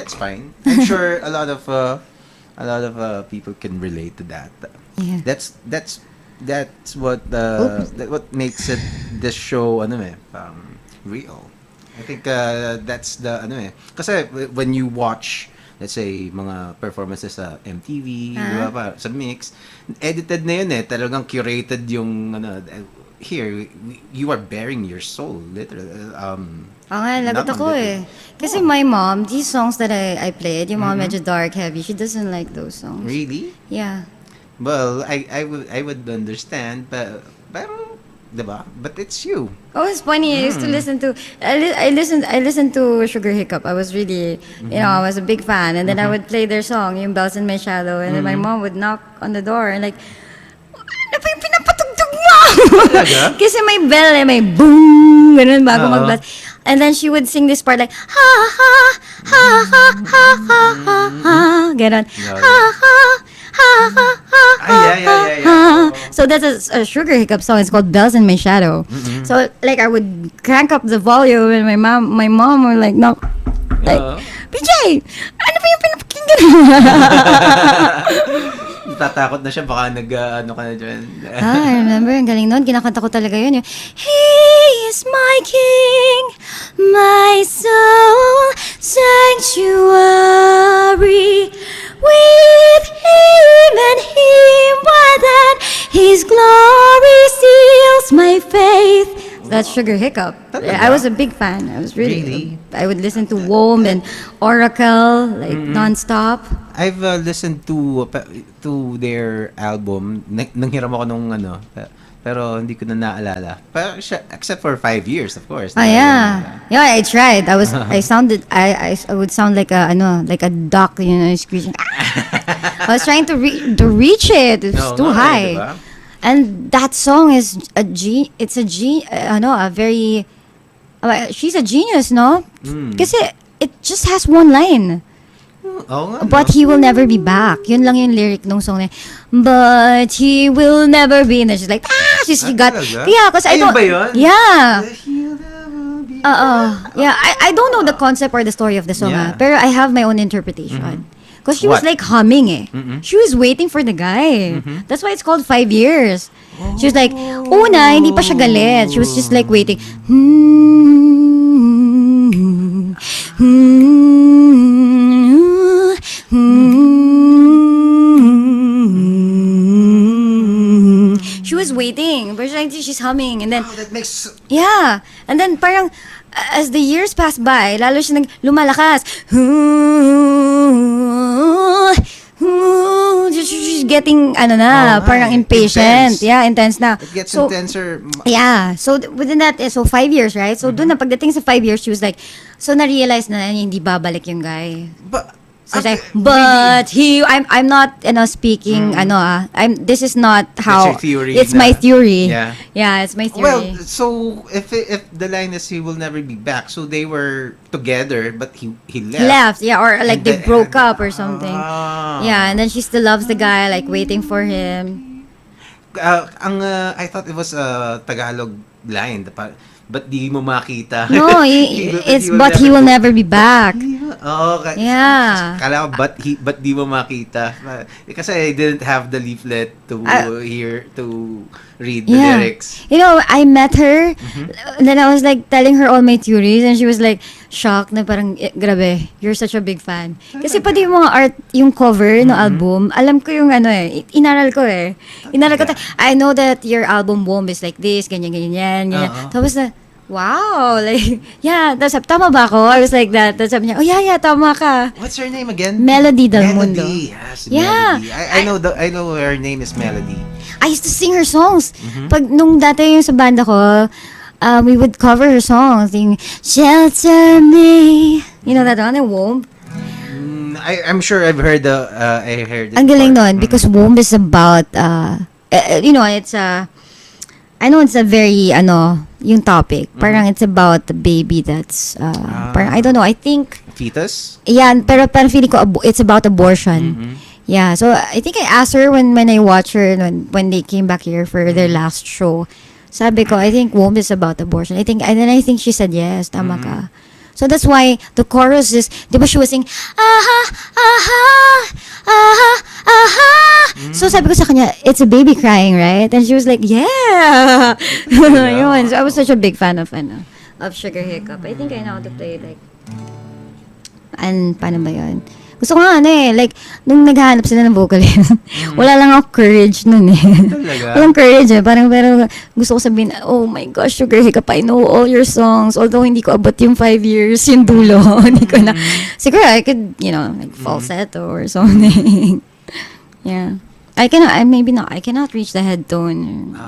that's fine. I'm sure a lot of people can relate to that. Yeah. That's what what makes it this show real. I think that's the kasi when you watch, let's say, mga performances sa MTV, di ba pa, sa Mix, edited na yun talagang curated yung here you are bearing your soul literally. Lagot ako Kasi my mom, these songs that I played, yung mga medyo dark, heavy, she doesn't like those songs. Really? Yeah. Well, I would understand, pero diba? But it's you. Oh, it's funny. I used to listen to I listened to Sugar Hiccup. I was really, I was a big fan, and then I would play their song, yung Bells in My Shadow, and then my mom would knock on the door and like, ano ba yung pinapatugtog mo? Kasi may bell may boom, ganun bago mag-blast. And then she would sing this part like, ha ha ha ha ha ha ha ha, ganun. Ha ha ha ha ha ha. So that's a Sugar Hiccup song. It's called Bells in My Shadow. So like I would crank up the volume, and my mom would like, no, like, PJ, ano ba yung pinapakinggan mo? Tatakot na siya, baka ka na dyan. I remember, ang galing nun. Kinakanta ko talaga yun. He is my king, my soul sanctuary. With him and him within, his glory seals my faith. That's Sugar Hiccup. I was a big fan. I was really? I would listen to Womb and Oracle like nonstop. I've listened to their album. Nanghiram ako nung pero hindi ko na naalala. Pero except for 5 years, of course. Yeah, I tried. I would sound like a duck, screeching. I was trying to reach it. It's too high. Diba? And that song is she's a genius, no? Kasi it just has one line. But he will never be back. Yun lang yung lyric nung song na. But he will never be. And then she's like, she got. Yeah, because I don't. Ba yun? Yeah. Yeah, I don't know the concept or the story of the song, pero I have my own interpretation. Because she was like humming She was waiting for the guy. That's why it's called 5 years. She was like, una, hindi pa siya galit. She was just like waiting. She was waiting, but she's humming, and then that makes and then parang as the years pass by, lalo siya lumalakas. She's getting parang impatient. Intense. Yeah, intense na. It gets intenser. Yeah. So within that, so 5 years, right? So doon na pagdating sa 5 years, she was like, so na-realize na hindi babalik yung guy. So it's like, but I'm not speaking this is not how it's your theory. It's my theory. Yeah, it's my theory. Well, so if the line is he will never be back, so they were together but he left. Or like they broke up or something. Yeah, and then she still loves the guy, like waiting for him. I thought it was a Tagalog line, but di mo makita. No, it's but he will never be back. Okay. Yeah. Kala ko but di mo makita. Kasi I didn't have the leaflet to read the lyrics. I met her, and then I was like telling her all my theories, and she was like shocked na parang, grabe, you're such a big fan. Kasi pati yung mga art, yung cover ng album, alam ko yung inaral ko I know that your album Womb is like this, ganyan. Tapos na, wow, like, yeah, tapos tama ba ako? I was like that. Tapos sabi niya, oh yeah, tama ka. What's her name again? Melody Del Mundo. Yes, yeah. Melody. I know her name is Melody. I used to sing her songs. Pag nung dati yung sa banda ko, we would cover her songs. Sing, Shelter Me. You know that one, Womb? I'm sure I've heard I heard it. Ang galing nun, because Womb is about, it's I know it's a very, yung topic. Parang it's about the baby that's, parang, I don't know, I think... Fetus? Yeah, pero parang feeling ko, it's about abortion. Yeah, so I think I asked her when I watched her, when they came back here for their last show. Sabi ko, I think Womb is about abortion. And then I think she said, yes, tama ka. So that's why the chorus is, di ba she was sing, aha, aha, aha, aha. So sabi ko sa kanya, it's a baby crying, right? And she was like, yeah. Yun. So I was such a big fan of Sugar Hiccup. I think I know how to play like, paano ba yun? Gusto ko nga like, nung naghahanap sila ng vocalist, wala lang ako courage nun Talaga? Walang courage Parang, pero gusto ko sabihin, oh my gosh, Sugar Hiccup, I know all your songs. Although hindi ko abot yung 5 years, yung dulo. Hindi ko na. Siguro, I could, like falsetto or something. Yeah. I cannot reach the head tone.